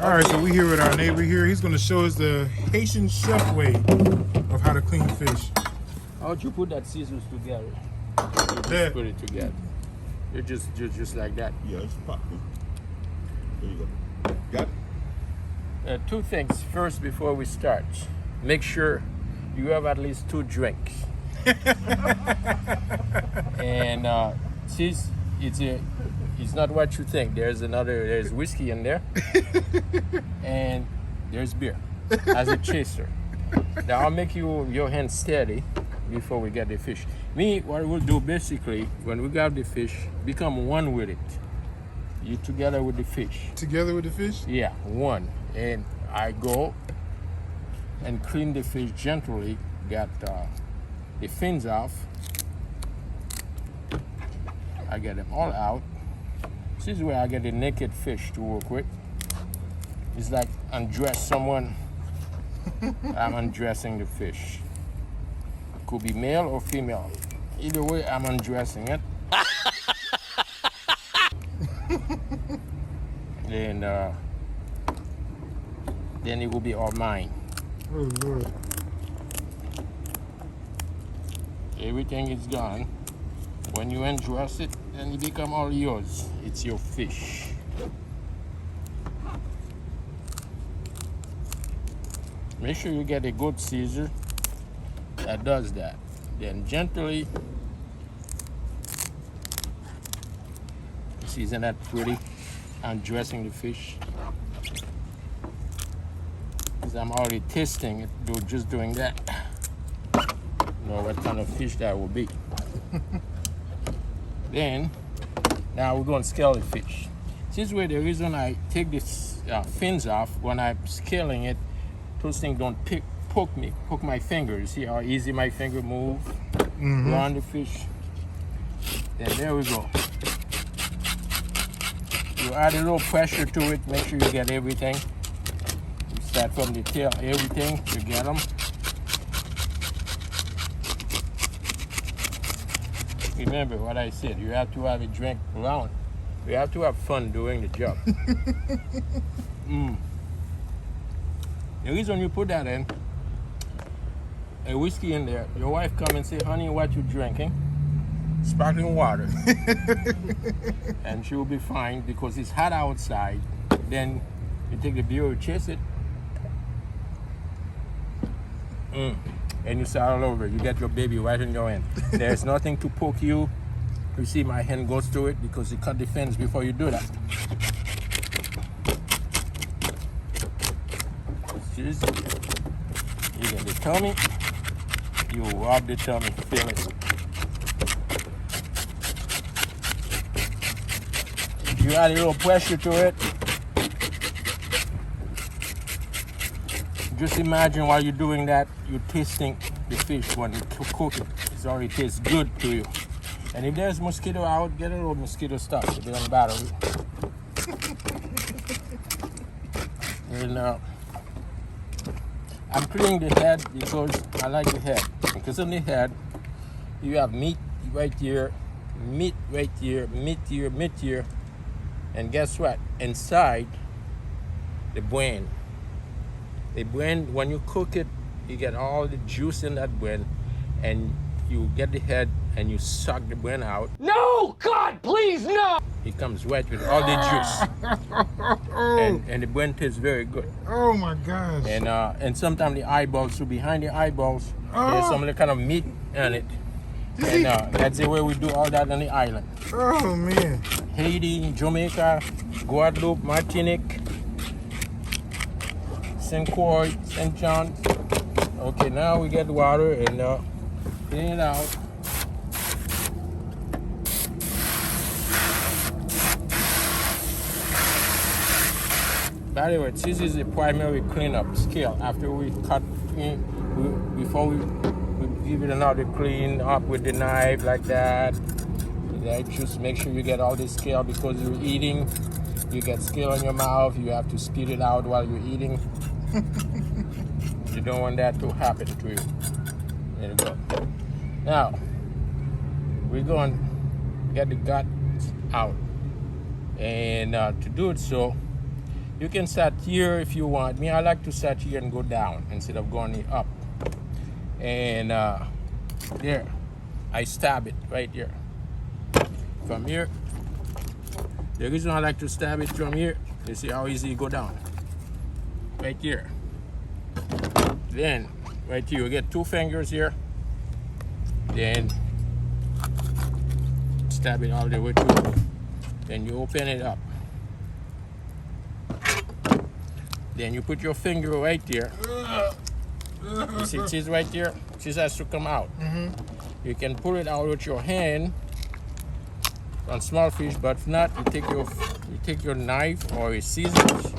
All right, so we here with our neighbor here. He's going to show us the Haitian chef way of how to clean fish. How'd you put that scissors together? You just put it together. You're just like that. Yeah, it's popping. There you go. Got it? Two things. First, before we start, make sure you have at least 2 drinks. And since it's not what you think. There's whiskey in there, and there's beer as a chaser. Now I'll make your hand steady before we get the fish. What we'll do basically, when we grab the fish, become one with it. You together with the fish. Together with the fish? Yeah, one. And I go and clean the fish gently, get the fins off. I get them all out. This is where I get the naked fish to work with. It's like undress someone. I'm undressing the fish. Could be male or female. Either way, I'm undressing it. Then it will be all mine. Oh, Lord. Everything is gone. When you undress it, then it become all yours. It's your fish. Make sure you get a good Caesar that does that. Then gently, see, isn't that pretty? Undressing the fish. Because I'm already tasting it, just doing that. Know what kind of fish that will be. Then, now we're going to scale the fish. This way, the reason I take these fins off, when I'm scaling it, those things don't poke my finger. You see how easy my finger move around the fish? Then there we go. You add a little pressure to it, make sure you get everything. You start from the tail, everything, you get them. Remember what I said, you have to have a drink around. You have to have fun doing the job. The reason you put that in, a whiskey in there, your wife come and say, honey, what you drinking? Sparkling water. And she will be fine because it's hot outside. Then you take the beer, you chase it. And you start all over. You get your baby right in your hand. There's nothing to poke you. You see my hand goes through it because you cut the fins before you do that. You get the tummy. You rub the tummy, feel it. You add a little pressure to it. Just imagine while you're doing that, you're tasting the fish when you cook it. It already tastes good to you. And if there's mosquito out, get a little mosquito stuff. It doesn't bother you. And I'm cleaning the head because I like the head. Because on the head, you have meat right here, meat right here, meat here, meat here. And guess what? Inside, the brain. The brain, when you cook it, you get all the juice in that brain, and you get the head and you suck the brain out. No! God, please, no! It comes right with all the juice. And the brain tastes very good. Oh my gosh. And sometimes the eyeballs, so behind the eyeballs, there's some kind of meat in it. And that's the way we do all that on the island. Oh man. Haiti, Jamaica, Guadeloupe, Martinique, St. Croix, St. John. Okay, now we get the water and clean it out. By the way, this is the primary cleanup scale. After we cut, before we give it another clean up with the knife like that. Just make sure you get all the scale because you're eating. You get scale in your mouth. You have to spit it out while you're eating. You don't want that to happen to you. There you go. Now, we're going to get the gut out. And to do it so, You can start here if you want. Me, I like to start here and go down instead of going up. And there, I stab it right here. From here. The reason I like to stab it from here, you see how easy you go down. Right here. Then, right here, you get 2 fingers here. Then, stab it all the way through. Then you open it up. Then you put your finger right there. You see cheese right there? Cheese has to come out. You can pull it out with your hand on small fish, but if not, you take your knife or a scissors.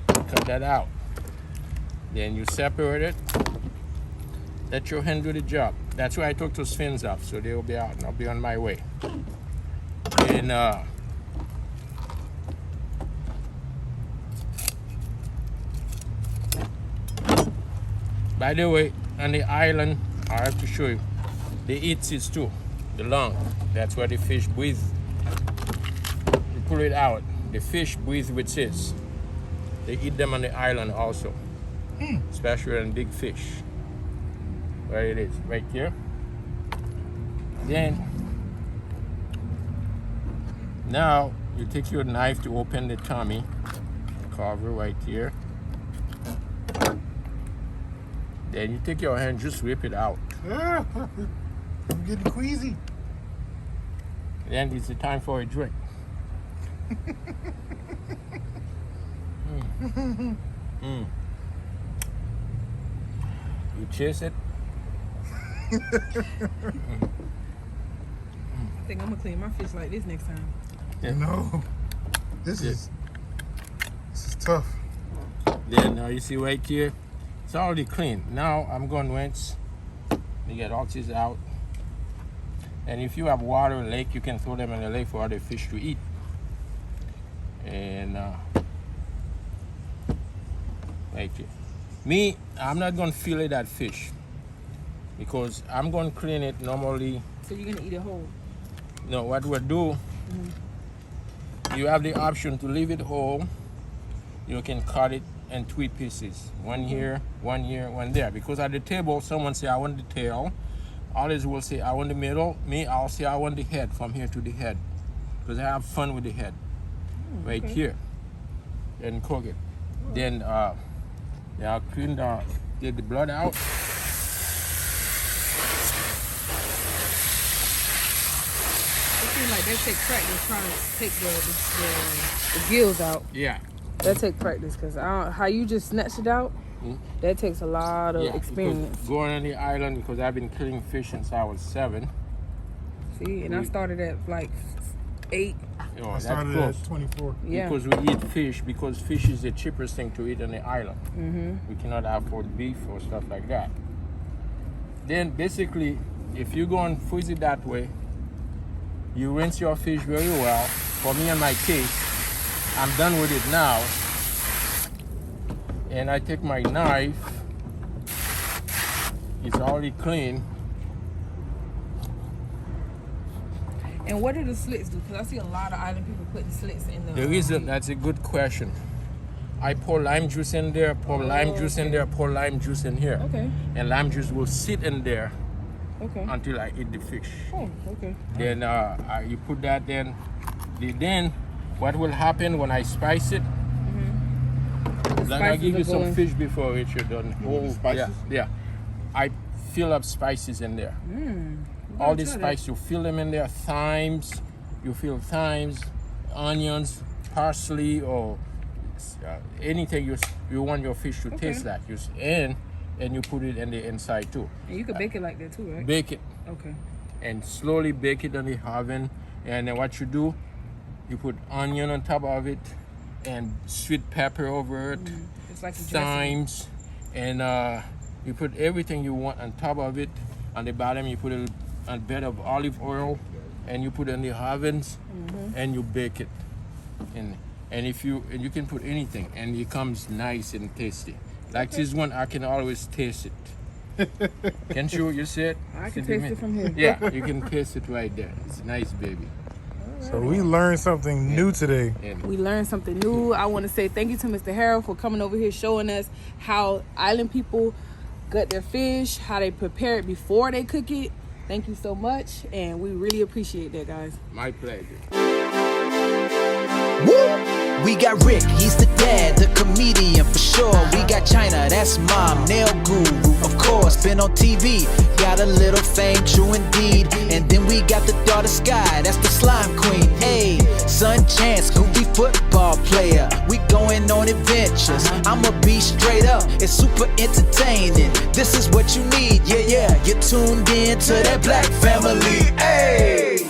Cut that out. Then you separate it. Let your hand do the job. That's why I took those fins off, so they will be out and I'll be on my way. And by the way, on the island, I have to show you, they eat seeds too, the lung. That's where the fish breathe. You pull it out, the fish breathe with seeds. They eat them on the island also, especially on big fish. Where it is, right here. Then, now you take your knife to open the tummy, cover right here. Then you take your hand, just rip it out. I'm getting queasy. Then it's the time for a drink. You chase it. I think I'm gonna clean my fish like this next time. Yeah. No, this is tough. Then now you see right here, it's already clean. Now I'm going to rinse. You get all this out. And if you have water, lake, you can throw them in the lake for other fish to eat. And right here. Me, I'm not going to fillet that fish because I'm going to clean it normally. So you're gonna eat it whole? No, what we'll do, you have the option to leave it whole. You can cut it in 3 pieces. One here, one here, one there. Because at the table, someone say, I want the tail. Others will say, I want the middle. Me, I'll say, I want the head, from here to the head. Because I have fun with the head. Right here. And cook it. Then I'll clean get the blood out. It seems like that takes practice trying to take the gills out. Yeah. That takes practice because how you just snatch it out, that takes a lot of experience. Because going on the island, because I've been killing fish since I was 7. See, and I started at like 8. You know, I that's started close. at 24. Yeah. Because we eat fish, because fish is the cheapest thing to eat on the island. We cannot afford beef or stuff like that. Then basically, if you go and freeze it that way, you rinse your fish very well. For me in my case, I'm done with it now. And I take my knife, it's already clean. And what do the slits do? Because I see a lot of island people putting slits in the... The reason, that's a good question. I pour lime juice in there, pour lime juice in there, pour lime juice in here. Okay. And lime juice will sit in there until I eat the fish. Oh, okay. Then you put that then what will happen when I spice it? Like I give you some fish before it you're done. Oh, spices? Yeah. I fill up spices in there. All the spices, you fill them in there. Thymes, you fill thymes, onions, parsley, or anything you want your fish to taste like. And you put it in the inside too. And you can bake it like that too, right? Bake it. Okay. And slowly bake it on the oven. And then what you do, you put onion on top of it and sweet pepper over it, It's like a thymes, and you put everything you want on top of it. On the bottom, you put a bit of olive oil, and you put it in the ovens, and you bake it. And you can put anything, and it comes nice and tasty. Like this one, I can always taste it. Can't you see it? I can See the taste it from here. Yeah, you can taste it right there. It's nice, baby. So we learned something new today. And We learned something new. I want to say thank you to Mr. Harold for coming over here showing us how island people gut their fish, how they prepare it before they cook it. Thank you so much, and we really appreciate that, guys. my pleasure. Woo! We got Rick, he's the dad, the comedian for sure. We got China, that's mom, nail guru, of course. Been on TV, got a little fame, true indeed. And then we got the daughter Sky, that's the slime queen. Hey, son Chance, goofy football player. We going on adventures, I'ma be straight up, it's super entertaining. This is what you need, yeah, yeah. You're tuned in to that Black family, hey.